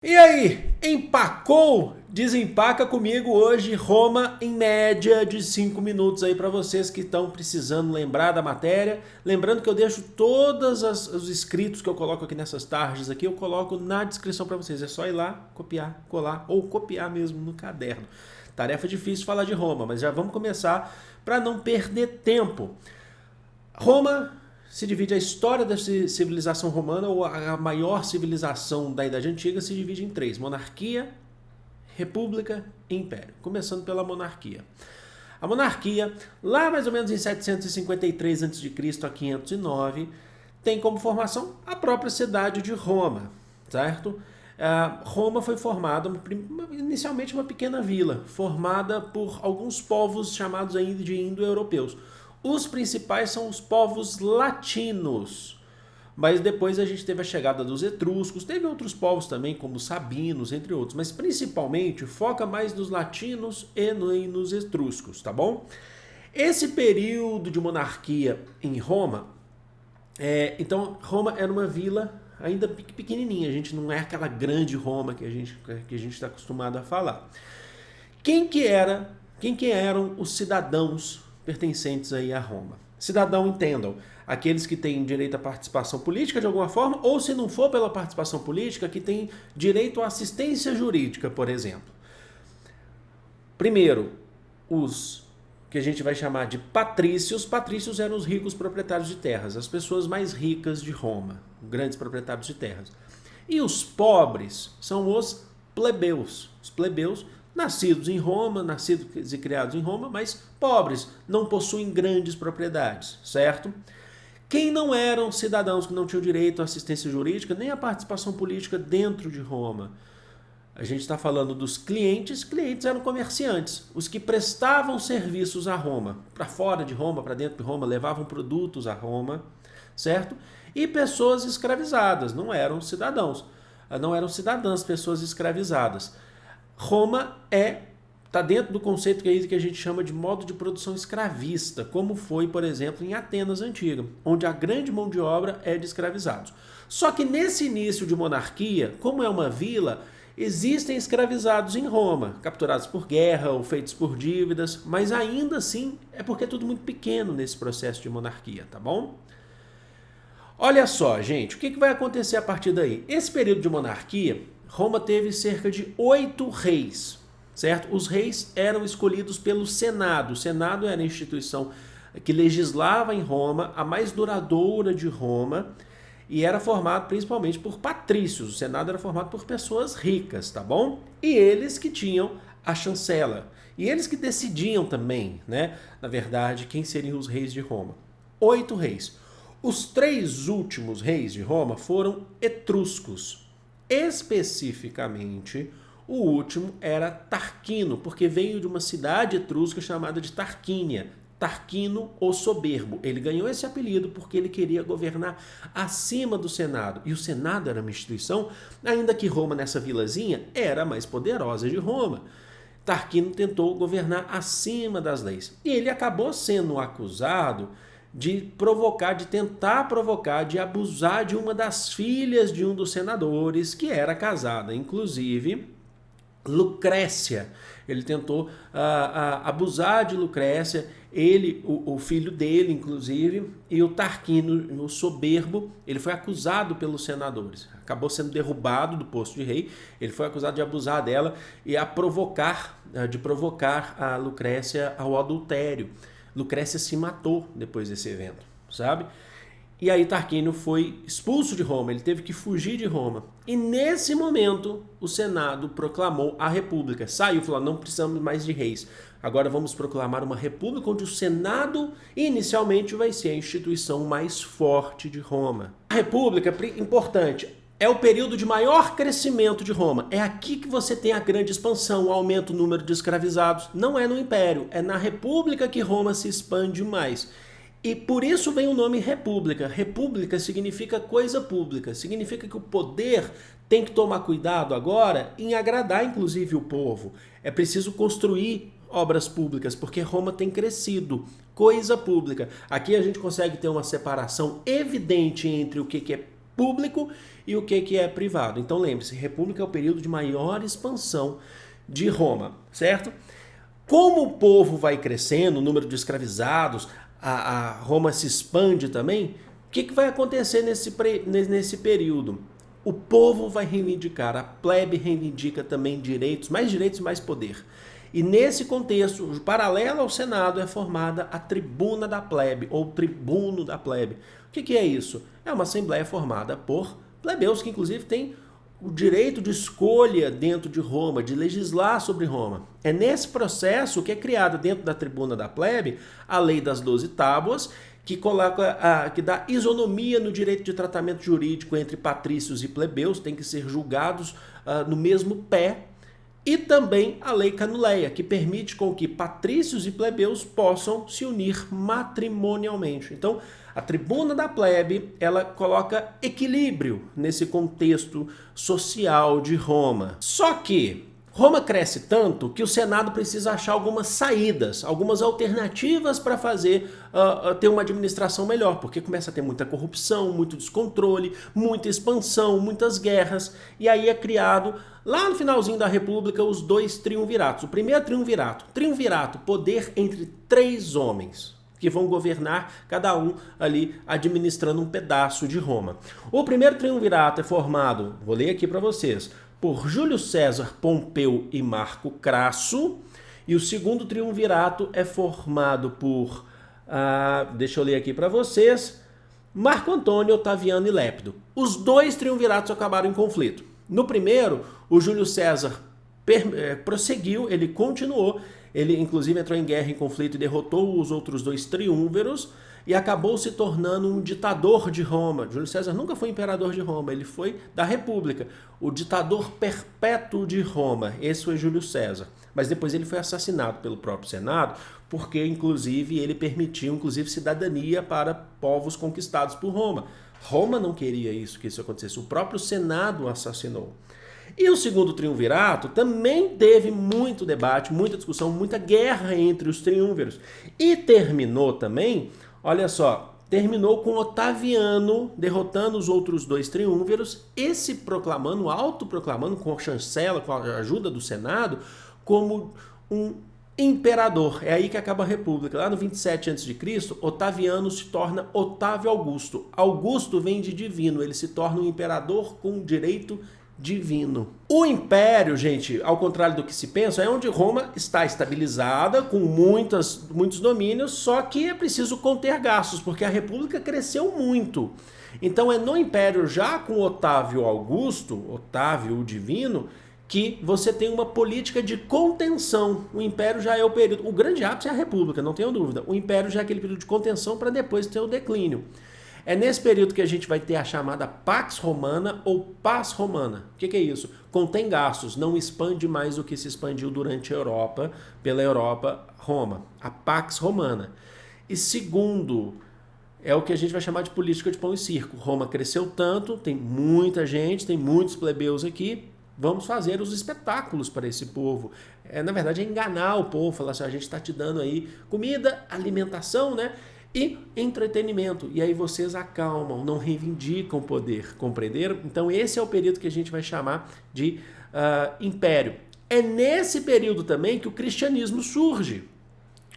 E aí, empacou? Desempaca comigo hoje Roma em média de 5 minutos aí para vocês que estão precisando lembrar da matéria. Lembrando que eu deixo todos os escritos que eu coloco aqui nessas tardes aqui, eu coloco na descrição para vocês. É só ir lá, copiar, colar ou copiar mesmo no caderno. Tarefa difícil falar de Roma, mas já vamos começar para não perder tempo. Roma se divide, a história da civilização romana, ou a maior civilização da Idade Antiga, se divide em três: monarquia, república e império. Começando pela monarquia. A monarquia, lá mais ou menos em 753 a.C. a 509, tem como formação a própria cidade de Roma, certo? Roma foi formada, inicialmente uma pequena vila, formada por alguns povos chamados ainda de indo-europeus. Os principais são os povos latinos, mas depois a gente teve a chegada dos etruscos, teve outros povos também, como os sabinos, entre outros, mas principalmente foca mais nos latinos e nos etruscos, tá bom? Esse período de monarquia em Roma, então Roma era uma vila ainda pequenininha, a gente não é aquela grande Roma que a gente está acostumado a falar. Quem que eram os cidadãos pertencentes aí a Roma? Cidadão, entendam, aqueles que têm direito à participação política de alguma forma, ou se não for pela participação política, que têm direito à assistência jurídica, por exemplo. Primeiro, os que a gente vai chamar de patrícios. Patrícios eram os ricos proprietários de terras, as pessoas mais ricas de Roma, grandes proprietários de terras. E os pobres são os plebeus. Os plebeus nascidos em Roma, nascidos e criados em Roma, mas pobres, não possuem grandes propriedades, certo? Quem não eram cidadãos que não tinham direito à assistência jurídica, nem à participação política dentro de Roma? A gente está falando dos clientes. Clientes eram comerciantes, os que prestavam serviços a Roma, para fora de Roma, para dentro de Roma, levavam produtos a Roma, certo? E pessoas escravizadas, não eram cidadãos, não eram cidadãs, pessoas escravizadas. Roma está dentro do conceito que a gente chama de modo de produção escravista, como foi, por exemplo, em Atenas antiga, onde a grande mão de obra é de escravizados. Só que nesse início de monarquia, como é uma vila, existem escravizados em Roma, capturados por guerra ou feitos por dívidas, mas ainda assim é porque é tudo muito pequeno nesse processo de monarquia, tá bom? Olha só, gente, o que vai acontecer a partir daí? Esse período de monarquia, Roma teve cerca de 8 reis, certo? Os reis eram escolhidos pelo Senado. O Senado era a instituição que legislava em Roma, a mais duradoura de Roma, e era formado principalmente por patrícios. O Senado era formado por pessoas ricas, tá bom? E eles que tinham a chancela. E eles que decidiam também, né? Na verdade, quem seriam os reis de Roma. 8 reis. Os 3 últimos reis de Roma foram etruscos. Especificamente, o último era Tarquino, porque veio de uma cidade etrusca chamada de Tarquínia. Tarquino, o Soberbo. Ele ganhou esse apelido porque ele queria governar acima do Senado. E o Senado era uma instituição, ainda que Roma, nessa vilazinha, era a mais poderosa de Roma. Tarquino tentou governar acima das leis. E ele acabou sendo acusado de tentar provocar, de abusar de uma das filhas de um dos senadores, que era casada, inclusive, Lucrécia. Ele tentou abusar de Lucrécia, o filho dele, inclusive, e o Tarquino, o Soberbo, ele foi acusado pelos senadores. Acabou sendo derrubado do posto de rei, ele foi acusado de abusar dela e de provocar a Lucrécia ao adultério. Lucrécia se matou depois desse evento, sabe? E aí Tarquínio foi expulso de Roma, ele teve que fugir de Roma. E nesse momento, o Senado proclamou a república. Saiu, falou, não precisamos mais de reis. Agora vamos proclamar uma república onde o Senado, inicialmente, vai ser a instituição mais forte de Roma. A república, importante, é o período de maior crescimento de Roma. É aqui que você tem a grande expansão, o aumento do número de escravizados. Não é no Império, é na República que Roma se expande mais. E por isso vem o nome República. República significa coisa pública. Significa que o poder tem que tomar cuidado agora em agradar, inclusive, o povo. É preciso construir obras públicas, porque Roma tem crescido. Coisa pública. Aqui a gente consegue ter uma separação evidente entre o que é público e o que é privado. Então lembre-se, república é o período de maior expansão de Roma, certo? Como o povo vai crescendo, o número de escravizados, a Roma se expande também, o que vai acontecer nesse período? O povo vai reivindicar, a plebe reivindica também direitos e mais poder. E nesse contexto, paralelo ao Senado, é formada a tribuna da plebe, ou tribuno da plebe. O que é isso? É uma assembleia formada por plebeus, que inclusive têm o direito de escolha dentro de Roma, de legislar sobre Roma. É nesse processo que é criada dentro da tribuna da plebe a lei das 12 tábuas, que dá isonomia no direito de tratamento jurídico entre patrícios e plebeus, tem que ser julgados no mesmo pé, e também a lei Canuleia, que permite com que patrícios e plebeus possam se unir matrimonialmente. Então, a tribuna da plebe, ela coloca equilíbrio nesse contexto social de Roma. Só que Roma cresce tanto que o Senado precisa achar algumas saídas, algumas alternativas para fazer ter uma administração melhor, porque começa a ter muita corrupção, muito descontrole, muita expansão, muitas guerras, e aí é criado, lá no finalzinho da República, os 2 triunviratos. O primeiro triunvirato, poder entre 3 homens, que vão governar, cada um ali administrando um pedaço de Roma. O primeiro triunvirato é formado, vou ler aqui para vocês, por Júlio César, Pompeu e Marco Crasso, e o segundo triunvirato é formado por, deixa eu ler aqui para vocês, Marco Antônio, Otaviano e Lépido. Os 2 triunviratos acabaram em conflito. No primeiro, o Júlio César prosseguiu, ele continuou, ele inclusive entrou em guerra, em conflito e derrotou os outros 2 triunviros e acabou se tornando um ditador de Roma. Júlio César nunca foi imperador de Roma, ele foi da República, o ditador perpétuo de Roma. Esse foi Júlio César. Mas depois ele foi assassinado pelo próprio Senado, porque inclusive ele permitiu cidadania para povos conquistados por Roma. Roma não queria que isso acontecesse, o próprio Senado o assassinou. E o segundo triunvirato também teve muito debate, muita discussão, muita guerra entre os triunviros. E terminou também, olha só, terminou com Otaviano derrotando os outros 2 triunviros e se proclamando, autoproclamando com a chancela, com a ajuda do Senado, como um imperador. É aí que acaba a República. Lá no 27 a.C., Otaviano se torna Otávio Augusto. Augusto vem de divino, ele se torna um imperador com direito divino. O império, gente, ao contrário do que se pensa, é onde Roma está estabilizada, com muitos domínios, só que é preciso conter gastos, porque a República cresceu muito. Então é no império, já com Otávio Augusto, Otávio o Divino, que você tem uma política de contenção. O império já é o período... O grande ápice é a República, não tenho dúvida. O império já é aquele período de contenção para depois ter o declínio. É nesse período que a gente vai ter a chamada Pax Romana ou Paz Romana. O que é isso? Contém gastos, não expande mais o que se expandiu durante a Europa, pela Europa, Roma. A Pax Romana. E segundo, é o que a gente vai chamar de política de pão e circo. Roma cresceu tanto, tem muita gente, tem muitos plebeus aqui, vamos fazer os espetáculos para esse povo. Na verdade, é enganar o povo, falar assim, a gente está te dando aí comida, alimentação, né? E entretenimento. E aí vocês acalmam, não reivindicam o poder, compreenderam? Então esse é o período que a gente vai chamar de império. É nesse período também que o cristianismo surge,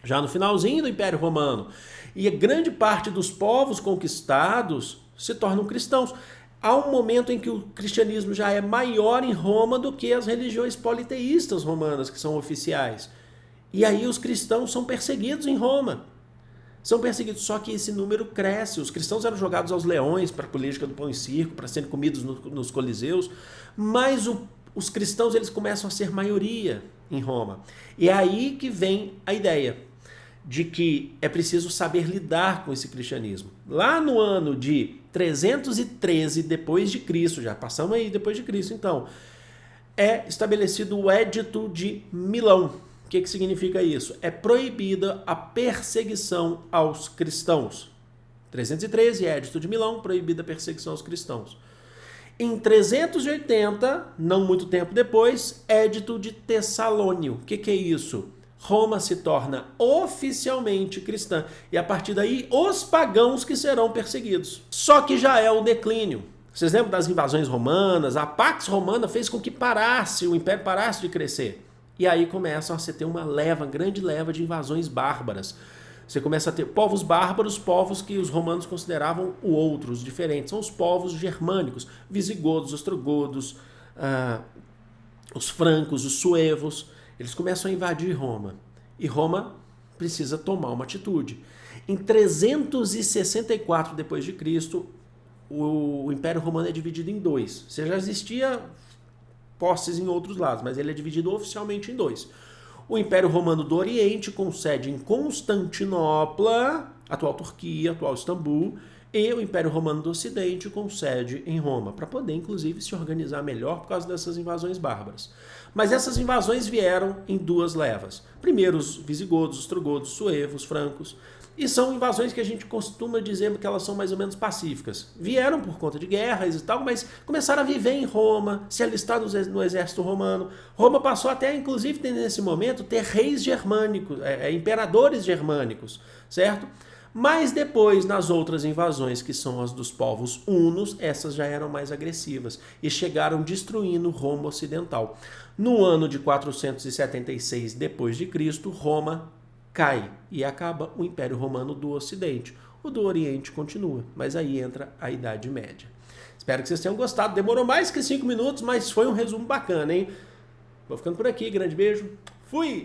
já no finalzinho do Império Romano. E a grande parte dos povos conquistados se tornam cristãos. Há um momento em que o cristianismo já é maior em Roma do que as religiões politeístas romanas, que são oficiais. E aí os cristãos são perseguidos em Roma. São perseguidos, só que esse número cresce. Os cristãos eram jogados aos leões para a política do pão e circo, para serem comidos nos coliseus, mas os cristãos eles começam a ser maioria em Roma. E é aí que vem a ideia de que é preciso saber lidar com esse cristianismo. Lá no ano de 313 depois de Cristo, já passamos aí depois de Cristo, então, é estabelecido o Édito de Milão. O que significa isso? É proibida a perseguição aos cristãos. 313, Édito de Milão, proibida a perseguição aos cristãos. Em 380, não muito tempo depois, Édito de Tessalônio. O que é isso? Roma se torna oficialmente cristã. E a partir daí, os pagãos que serão perseguidos. Só que já é o declínio. Vocês lembram das invasões romanas? A Pax Romana fez com que o império parasse de crescer. E aí começam a se ter uma grande leva de invasões bárbaras. Você começa a ter povos bárbaros, povos que os romanos consideravam outros, diferentes. São os povos germânicos, visigodos, ostrogodos, os francos, os suevos. Eles começam a invadir Roma. E Roma precisa tomar uma atitude. Em 364 d.C., o Império Romano é dividido em dois. Você já existia posses em outros lados, mas ele é dividido oficialmente em dois. O Império Romano do Oriente, com sede em Constantinopla, atual Turquia, atual Istambul, e o Império Romano do Ocidente, com sede em Roma, para poder, inclusive, se organizar melhor por causa dessas invasões bárbaras. Mas essas invasões vieram em duas levas. Primeiro, os visigodos, ostrogodos, suevos, francos. E são invasões que a gente costuma dizer que elas são mais ou menos pacíficas. Vieram por conta de guerras e tal, mas começaram a viver em Roma, se alistar no exército romano. Roma passou até, inclusive, nesse momento, ter reis germânicos, imperadores germânicos, certo? Mas depois, nas outras invasões, que são as dos povos hunos, essas já eram mais agressivas e chegaram destruindo Roma Ocidental. No ano de 476 d.C., Roma cai e acaba o Império Romano do Ocidente. O do Oriente continua, mas aí entra a Idade Média. Espero que vocês tenham gostado. Demorou mais que 5 minutos, mas foi um resumo bacana, hein? Vou ficando por aqui. Grande beijo. Fui!